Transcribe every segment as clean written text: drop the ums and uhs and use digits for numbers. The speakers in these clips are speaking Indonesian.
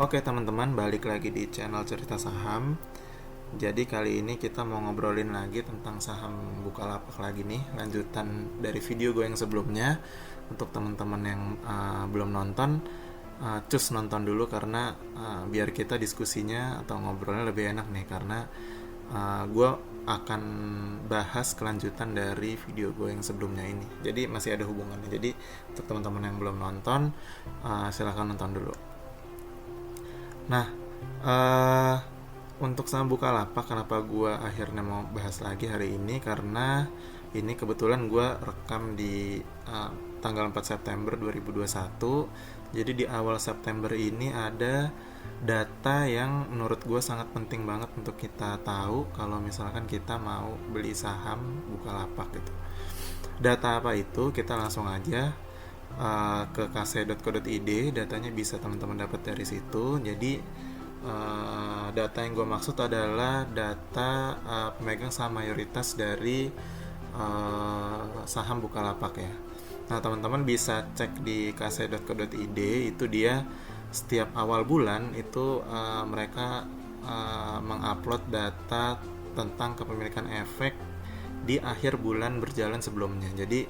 Oke teman-teman, balik lagi di channel Cerita Saham. Jadi kali ini kita mau ngobrolin lagi tentang saham Bukalapak lagi nih, lanjutan dari video gue yang sebelumnya. Untuk teman-teman yang belum nonton, cus nonton dulu karena biar kita diskusinya atau ngobrolnya lebih enak nih, karena gue akan bahas kelanjutan dari video gue yang sebelumnya ini. Jadi masih ada hubungannya. Jadi untuk teman-teman yang belum nonton, silahkan nonton dulu. Nah, uh, untuk saham Bukalapak, kenapa gue akhirnya mau bahas lagi hari ini? Karena ini kebetulan gue rekam di tanggal 4 September 2021. Jadi di awal September ini ada data yang menurut gue sangat penting banget untuk kita tahu kalau misalkan kita mau beli saham Bukalapak gitu. Data apa itu? Kita langsung aja ke kase.co.id. Datanya bisa teman-teman dapat dari situ. Jadi data yang gue maksud adalah data pemegang saham mayoritas dari saham Bukalapak ya. Nah teman-teman bisa cek di kase.co.id. Itu dia setiap awal bulan itu mereka mengupload data tentang kepemilikan efek di akhir bulan berjalan sebelumnya. Jadi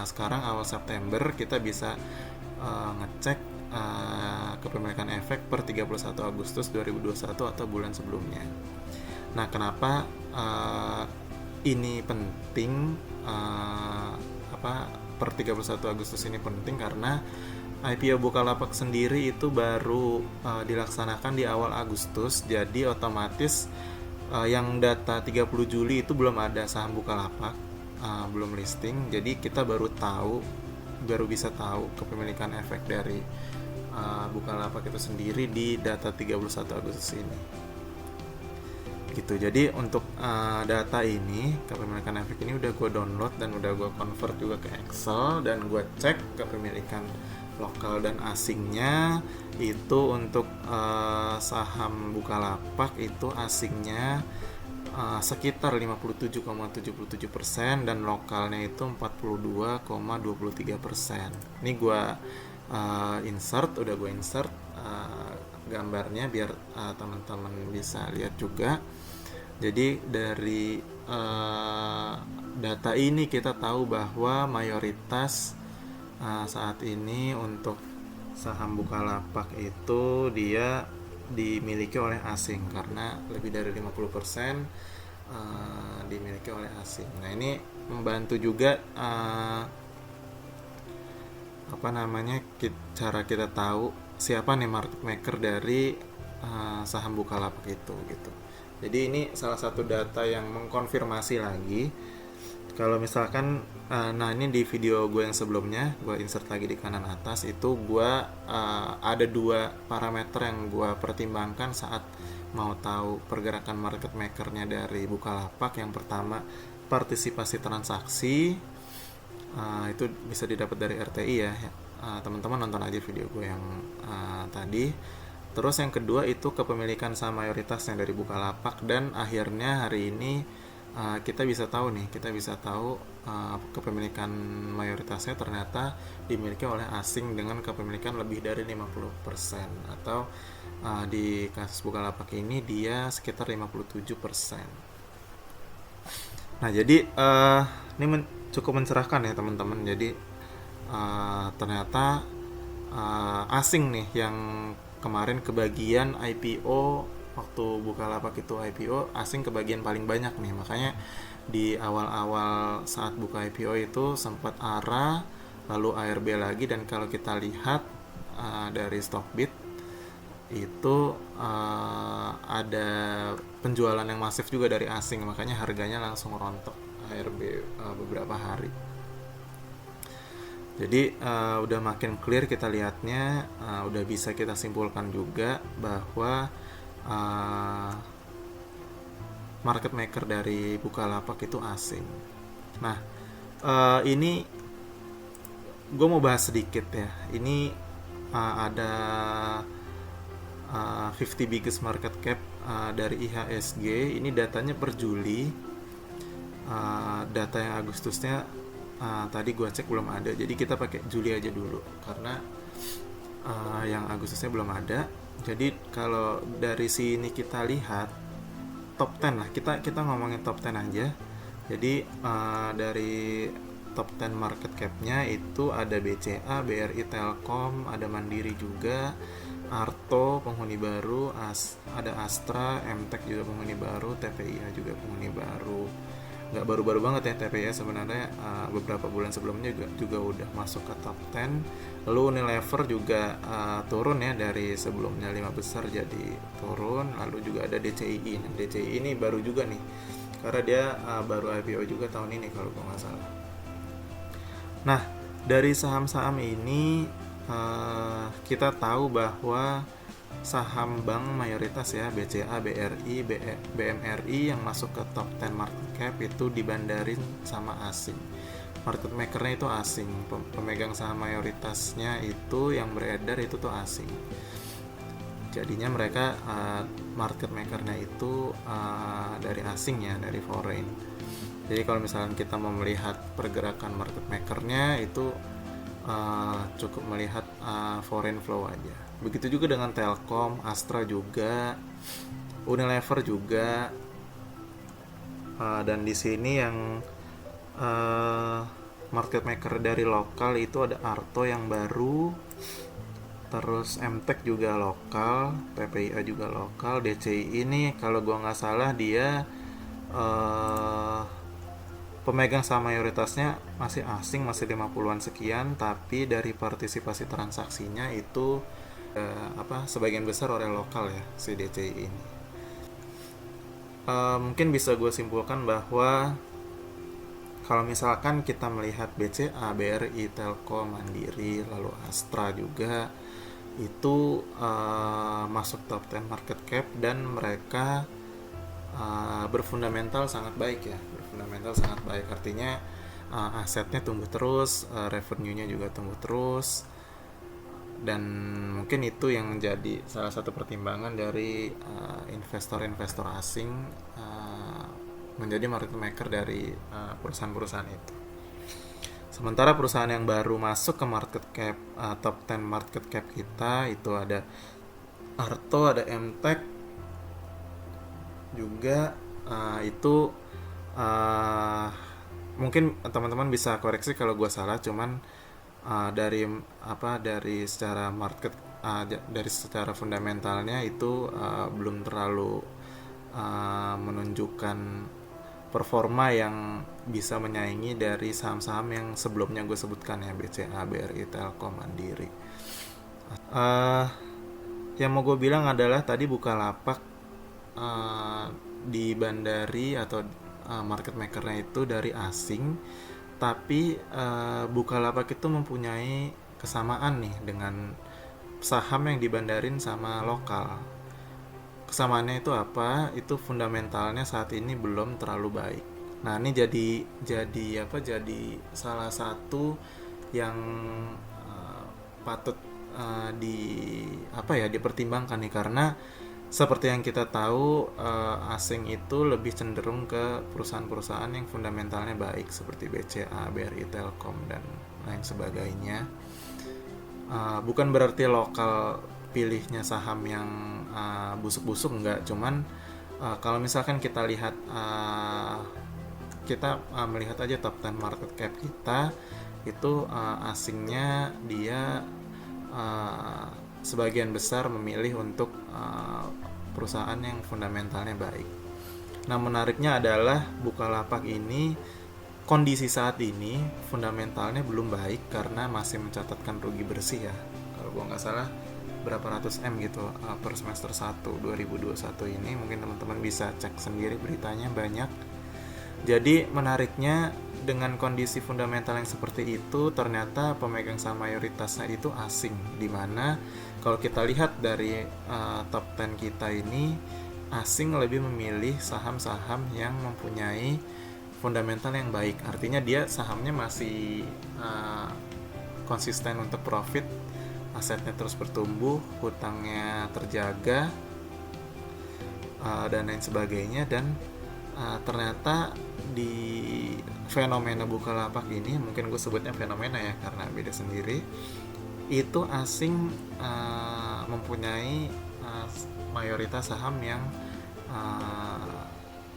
sekarang awal September kita bisa ngecek kepemilikan efek per 31 Agustus 2021 atau bulan sebelumnya. Nah, kenapa ini penting, per 31 Agustus ini penting? Karena IPO Bukalapak sendiri itu baru dilaksanakan di awal Agustus, jadi otomatis yang data 30 Juli itu belum ada saham Bukalapak, belum listing. Jadi kita baru bisa tahu kepemilikan efek dari Bukalapak itu sendiri di data 31 Agustus ini. Gitu. Jadi untuk data ini, kepemilikan efek ini udah gue download dan udah gue convert juga ke Excel, dan gue cek kepemilikan lokal dan asingnya. Itu untuk saham Bukalapak itu asingnya sekitar 57,77% dan lokalnya itu 42,23%. Ini gue udah gue insert gambarnya biar teman-teman bisa lihat juga. Jadi dari data ini kita tahu bahwa mayoritas saat ini untuk saham Bukalapak itu dia dimiliki oleh asing, karena lebih dari 50% dimiliki oleh asing. Nah, ini membantu juga cara kita tahu siapa nih market maker dari saham Bukalapak itu gitu. Jadi ini salah satu data yang mengkonfirmasi lagi kalau misalkan nah ini di video gue yang sebelumnya gue insert lagi di kanan atas, itu gue ada dua parameter yang gue pertimbangkan saat mau tahu pergerakan market makernya dari Bukalapak. Yang pertama, partisipasi transaksi, itu bisa didapat dari RTI ya. Teman-teman nonton aja video gue yang tadi. Terus yang kedua itu kepemilikan saham mayoritasnya dari Bukalapak, dan akhirnya hari ini kita bisa tahu kepemilikan mayoritasnya ternyata dimiliki oleh asing dengan kepemilikan lebih dari 50%, atau di kasus Bukalapak ini dia sekitar 57%. Nah, jadi ini cukup mencerahkan ya teman-teman. Jadi ternyata asing nih yang kemarin kebagian IPO. Waktu Bukalapak itu IPO, asing kebagian paling banyak nih. Makanya di awal-awal saat buka IPO itu sempat ARA, lalu ARB lagi, dan kalau kita lihat dari Stockbit itu ada penjualan yang masif juga dari asing, makanya harganya langsung rontok ARB beberapa hari. Jadi udah makin clear kita lihatnya, udah bisa kita simpulkan juga bahwa market maker dari Bukalapak itu asing. Nah, ini gue mau bahas sedikit ya. Ini ada 50 biggest market cap dari IHSG. Ini datanya per Juli. Data yang Agustusnya tadi gue cek belum ada. Jadi kita pakai Juli aja dulu karena yang Agustusnya belum ada. Jadi kalau dari sini kita lihat top 10 lah, kita ngomongin top 10 aja. Jadi dari top 10 market cap-nya itu ada BCA, BRI Telkom, ada Mandiri juga, Arto penghuni baru, ada Astra, MTEK juga penghuni baru, TPIA juga penghuni baru. Nggak baru-baru banget ya TPIA sebenarnya, beberapa bulan sebelumnya juga udah masuk ke top 10. Lalu Unilever juga turun ya, dari sebelumnya 5 besar jadi turun. Lalu juga ada DCI. Nah, DCI ini baru juga nih karena dia baru IPO juga tahun ini kalau gue nggak salah. Nah, dari saham-saham ini kita tahu bahwa saham bank mayoritas ya, BCA, BRI, BMRI yang masuk ke top 10 market cap itu dibandarin sama asing. Market makernya itu asing, pemegang saham mayoritasnya itu yang beredar itu tuh asing. Jadinya mereka market makernya itu dari asing ya, dari foreign. Jadi kalau misalnya kita mau melihat pergerakan market makernya itu cukup melihat foreign flow aja. Begitu juga dengan Telkom, Astra juga, Unilever juga, dan di sini yang market maker dari lokal itu ada Arto yang baru, terus MTEK juga lokal, TPIA juga lokal, DCI ini kalau gua nggak salah dia pemegang saham mayoritasnya masih asing, masih 50-an sekian, tapi dari partisipasi transaksinya itu sebagian besar orang lokal ya, si DCI ini. Mungkin bisa gue simpulkan bahwa kalau misalkan kita melihat BCA, BRI, Telkom, Mandiri, lalu Astra juga itu masuk top 10 market cap dan mereka berfundamental sangat baik ya, berfundamental sangat baik, artinya asetnya tumbuh terus, revenue-nya juga tumbuh terus, dan mungkin itu yang menjadi salah satu pertimbangan dari investor-investor asing menjadi market maker dari perusahaan-perusahaan itu. Sementara perusahaan yang baru masuk ke market cap top 10 market cap kita itu ada Arto, ada MTEK juga, itu mungkin teman-teman bisa koreksi kalau gue salah, cuman dari secara market dari secara fundamentalnya itu belum terlalu menunjukkan performa yang bisa menyaingi dari saham-saham yang sebelumnya gue sebutkan ya, BCA, BRI, Telkom, Mandiri. Yang mau gue bilang adalah tadi Bukalapak dibandari atau market makernya itu dari asing, tapi Bukalapak itu mempunyai kesamaan nih dengan saham yang dibandarin sama lokal. Kesamaannya itu apa? Itu fundamentalnya saat ini belum terlalu baik. Nah, ini jadi salah satu yang patut dipertimbangkan nih, karena seperti yang kita tahu asing itu lebih cenderung ke perusahaan-perusahaan yang fundamentalnya baik seperti BCA, BRI, Telkom dan lain sebagainya. Bukan berarti lokal pilihnya saham yang busuk-busuk, enggak, cuman kalau misalkan kita lihat kita melihat aja top 10 market cap kita itu asingnya dia sebagian besar memilih untuk perusahaan yang fundamentalnya baik. Nah, menariknya adalah Bukalapak ini kondisi saat ini fundamentalnya belum baik karena masih mencatatkan rugi bersih ya. Kalau gua nggak salah berapa ratus M gitu per semester 1 2021 ini, mungkin teman-teman bisa cek sendiri beritanya, banyak. Jadi menariknya dengan kondisi fundamental yang seperti itu ternyata pemegang saham mayoritasnya itu asing, dimana kalau kita lihat dari top 10 kita ini asing lebih memilih saham-saham yang mempunyai fundamental yang baik, artinya dia sahamnya masih konsisten untuk profit, asetnya terus bertumbuh, hutangnya terjaga, dan lain sebagainya. Dan ternyata di fenomena Bukalapak ini, mungkin gue sebutnya fenomena ya karena beda sendiri, itu asing mempunyai mayoritas saham yang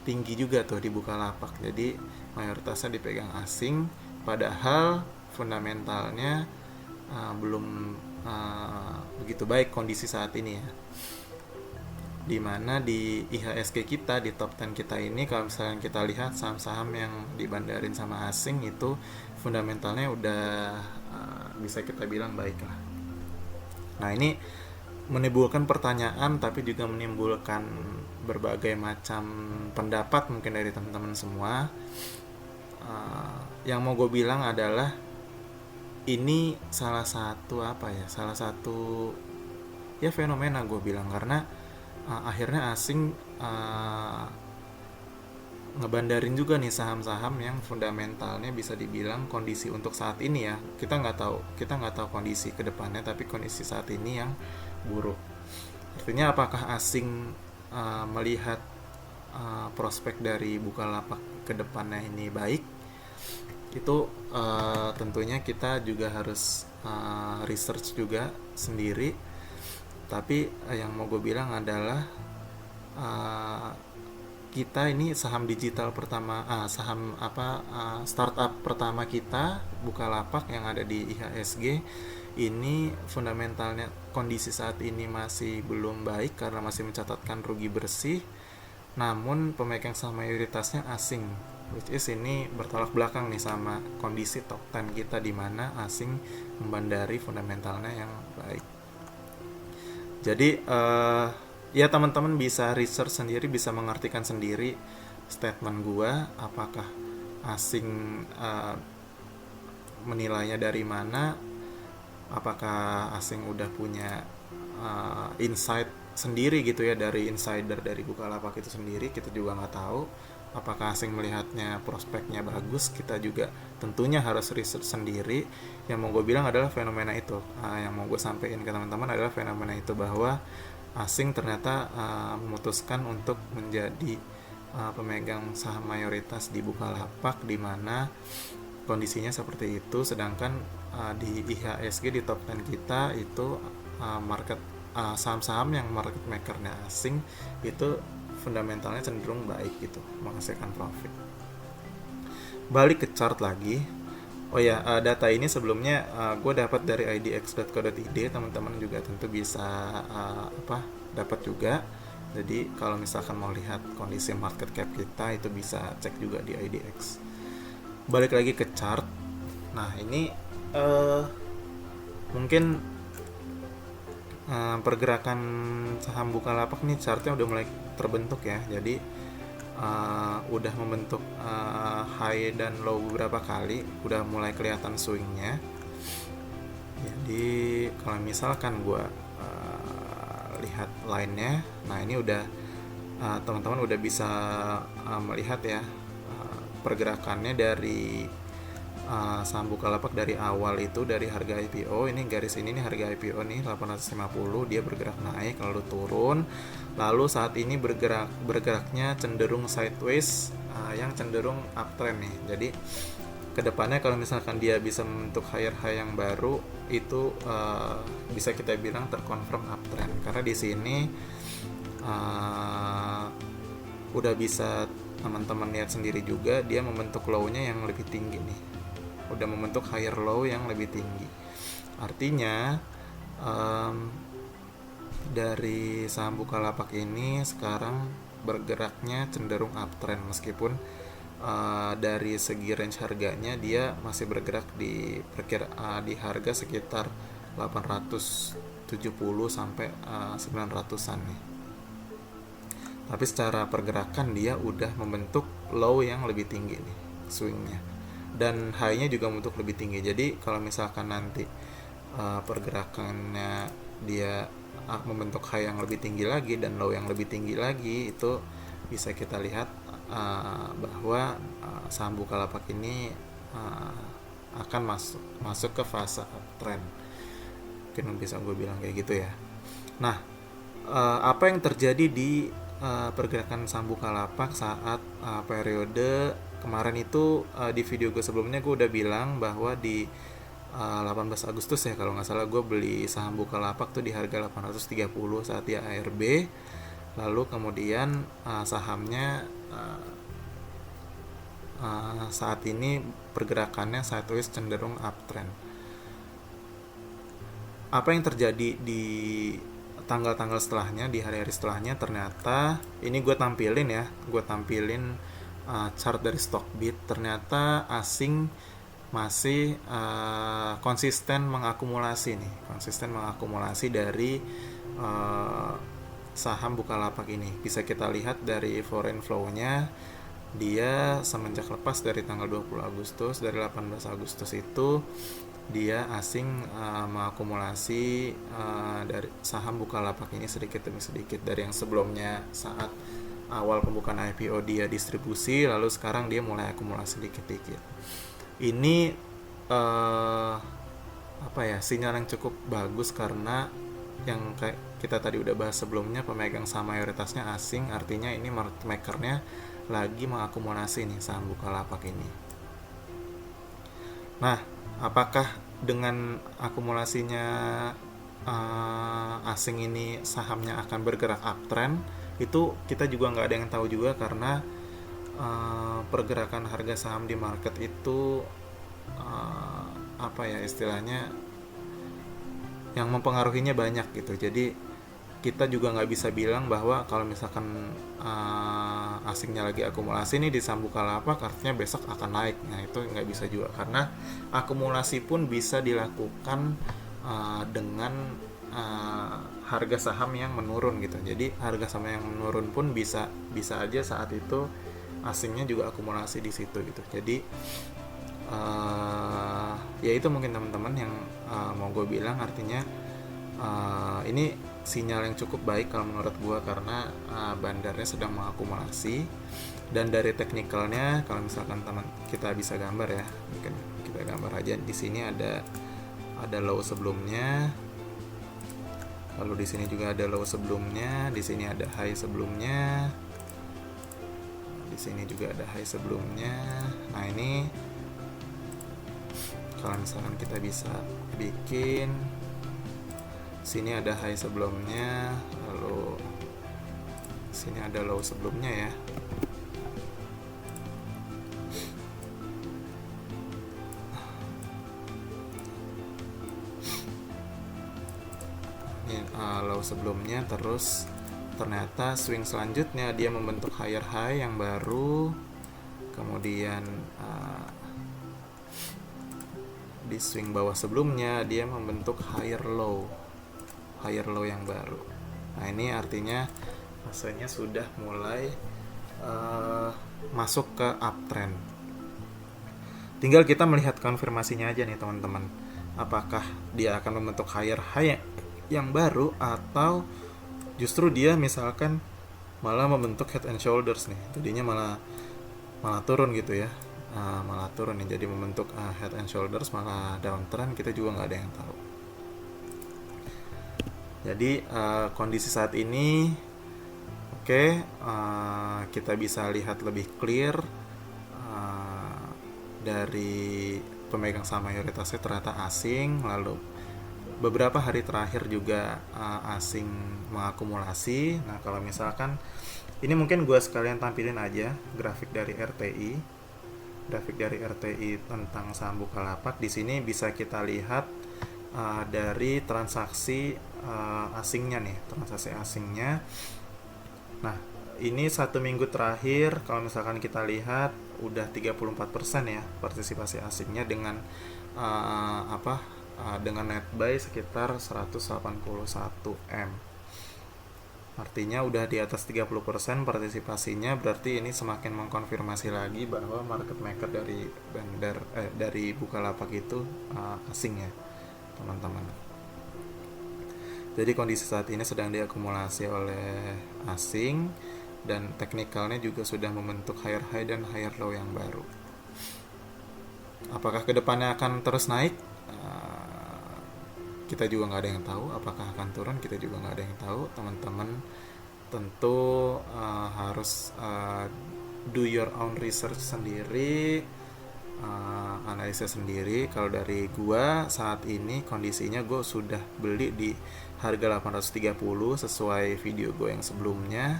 tinggi juga tuh di Bukalapak. Jadi mayoritasnya dipegang asing, padahal fundamentalnya belum begitu baik kondisi saat ini ya. Dimana di IHSG kita, di top 10 kita ini, kalau misalnya kita lihat saham-saham yang dibandarin sama asing itu fundamentalnya udah bisa kita bilang baik lah. Nah, ini menimbulkan pertanyaan tapi juga menimbulkan berbagai macam pendapat mungkin dari teman-teman semua. Yang mau gue bilang adalah ini salah satu ya fenomena gue bilang, karena akhirnya asing ngebandarin juga nih saham-saham yang fundamentalnya bisa dibilang kondisi untuk saat ini ya, kita nggak tahu kondisi kedepannya, tapi kondisi saat ini yang buruk. Artinya apakah asing melihat prospek dari Bukalapak kedepannya ini baik? Itu tentunya kita juga harus research juga sendiri. Tapi yang mau gue bilang adalah kita ini saham digital pertama, startup pertama kita, Bukalapak yang ada di IHSG, ini fundamentalnya kondisi saat ini masih belum baik karena masih mencatatkan rugi bersih, namun pemegang saham mayoritasnya asing, which is ini bertolak belakang nih sama kondisi top 10 kita di mana asing membandari fundamentalnya yang baik. Jadi ya teman-teman bisa research sendiri, bisa mengartikan sendiri statement gua, apakah asing menilainya dari mana, apakah asing udah punya insight sendiri gitu ya, dari insider dari Bukalapak itu sendiri, kita juga nggak tahu. Apakah asing melihatnya prospeknya bagus, kita juga tentunya harus research sendiri. Yang mau gue bilang adalah fenomena itu, yang mau gue sampaikan ke teman-teman adalah fenomena itu, bahwa asing ternyata memutuskan untuk menjadi pemegang saham mayoritas di Bukalapak, di mana kondisinya seperti itu. Sedangkan di IHSG, di top 10 kita itu saham-saham yang market makernya asing itu fundamentalnya cenderung baik gitu, menghasilkan profit. Balik ke chart lagi. Oh ya, data ini sebelumnya gue dapat dari idx.co.id, teman-teman juga tentu bisa dapat juga. Jadi kalau misalkan mau lihat kondisi market cap kita, itu bisa cek juga di IDX. Balik lagi ke chart. Nah, ini mungkin pergerakan saham Bukalapak nih, chartnya udah mulai terbentuk ya. Jadi udah membentuk high dan low beberapa kali, udah mulai kelihatan swingnya. Jadi kalau misalkan gue lihat line-nya, nah ini udah teman-teman udah bisa melihat ya pergerakannya dari saham Bukalapak dari awal itu, dari harga IPO. Ini garis ini nih harga IPO nih 850, dia bergerak naik lalu turun, lalu saat ini bergeraknya cenderung sideways, yang cenderung uptrend nih. Jadi kedepannya kalau misalkan dia bisa membentuk higher high yang baru, itu bisa kita bilang terkonfirm uptrend, karena di sini udah bisa teman-teman lihat sendiri juga, dia membentuk low-nya yang lebih tinggi nih, udah membentuk higher low yang lebih tinggi. Artinya dari saham Bukalapak ini sekarang bergeraknya cenderung uptrend, meskipun dari segi range harganya dia masih bergerak di harga sekitar 870 sampai 900-an nih. Tapi secara pergerakan dia udah membentuk low yang lebih tinggi nih swingnya, dan high-nya juga membentuk lebih tinggi. Jadi kalau misalkan nanti pergerakannya dia membentuk high yang lebih tinggi lagi dan low yang lebih tinggi lagi, itu bisa kita lihat bahwa saham Bukalapak ini akan masuk ke fase uptrend. Mungkin bisa gue bilang kayak gitu ya. Nah, apa yang terjadi di pergerakan saham Bukalapak saat periode kemarin itu, di video gue sebelumnya gue udah bilang bahwa di 18 Agustus ya kalau nggak salah, gue beli saham Bukalapak tuh di harga 830 saat dia ARB. Lalu kemudian sahamnya saat ini pergerakannya sideways cenderung uptrend. Apa yang terjadi di tanggal-tanggal setelahnya, di hari-hari setelahnya, ternyata ini gue tampilin chart dari Stockbit. Ternyata asing masih konsisten mengakumulasi dari saham Bukalapak ini. Bisa kita lihat dari foreign flow-nya, dia semenjak lepas dari tanggal 20 Agustus, dari 18 Agustus itu dia asing mengakumulasi dari saham Bukalapak ini sedikit demi sedikit, dari yang sebelumnya saat awal pembukaan IPO dia distribusi, lalu sekarang dia mulai akumulasi dikit-dikit. Ini sinyal yang cukup bagus, karena yang kayak kita tadi udah bahas sebelumnya, pemegang saham mayoritasnya asing, artinya ini market makernya lagi mengakumulasi nih saham Bukalapak ini. Nah, apakah dengan akumulasinya asing ini sahamnya akan bergerak uptrend? Itu kita juga nggak ada yang tahu juga, karena pergerakan harga saham di market itu istilahnya yang mempengaruhinya banyak gitu. Jadi kita juga nggak bisa bilang bahwa kalau misalkan asingnya lagi akumulasi nih di saham Bukalapak artinya besok akan naik. Nah, itu nggak bisa juga, karena akumulasi pun bisa dilakukan dengan harga saham yang menurun gitu. Jadi harga saham yang menurun pun bisa aja saat itu asingnya juga akumulasi di situ gitu. Jadi ya itu mungkin teman-teman yang mau gue bilang, artinya ini sinyal yang cukup baik kalau menurut gue, karena bandarnya sedang mengakumulasi. Dan dari teknikalnya, kalau misalkan teman kita bisa gambar ya, mungkin kita gambar aja. Di sini ada low sebelumnya, lalu di sini juga ada low sebelumnya, di sini ada high sebelumnya, di sini juga ada high sebelumnya. Nah, ini kalau misalkan kita bisa bikin, sini ada high sebelumnya, lalu sini ada low sebelumnya ya. Ini low sebelumnya, terus ternyata swing selanjutnya dia membentuk higher high yang baru, kemudian di swing bawah sebelumnya dia membentuk higher low yang baru. Nah, ini artinya rasanya sudah mulai masuk ke uptrend. Tinggal kita melihat konfirmasinya aja nih teman-teman, apakah dia akan membentuk higher high yang baru, atau justru dia misalkan malah membentuk head and shoulders nih, tadinya malah turun gitu ya, malah turun nih, jadi membentuk head and shoulders malah downtrend, kita juga nggak ada yang tahu. Jadi kondisi saat ini kita bisa lihat lebih clear dari pemegang saham mayoritasnya ternyata asing. Lalu beberapa hari terakhir juga asing mengakumulasi. Nah, kalau misalkan ini mungkin gue sekalian tampilin aja grafik dari RTI tentang saham Bukalapak. Di sini bisa kita lihat dari transaksi asingnya nih, Nah, ini 1 minggu terakhir kalau misalkan kita lihat udah 34% ya partisipasi asingnya, dengan dengan net buy sekitar 181 M. Artinya udah di atas 30% partisipasinya, berarti ini semakin mengkonfirmasi lagi bahwa market maker dari Bukalapak itu asing ya, teman-teman. Jadi kondisi saat ini sedang diakumulasi oleh asing, dan teknikalnya juga sudah membentuk higher high dan higher low yang baru. Apakah kedepannya akan terus naik? Kita juga nggak ada yang tahu. Apakah akan turun? Kita juga nggak ada yang tahu. Teman-teman tentu harus do your own research sendiri, analisa sendiri. Kalau dari gua saat ini kondisinya gue sudah beli di harga 830 sesuai video gue yang sebelumnya,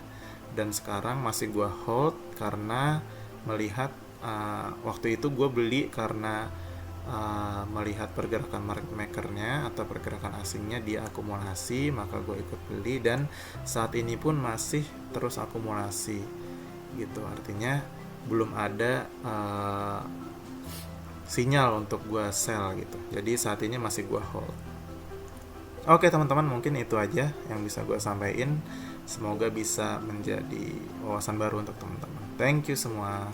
dan sekarang masih gua hold karena melihat waktu itu gue beli karena melihat pergerakan market makernya atau pergerakan asingnya dia akumulasi, maka gue ikut beli, dan saat ini pun masih terus akumulasi gitu. Artinya belum ada sinyal untuk gue sell gitu. Jadi saat ini masih gue hold. Oke teman-teman, mungkin itu aja yang bisa gue sampaikan. Semoga bisa menjadi wawasan baru untuk teman-teman. Thank you semua.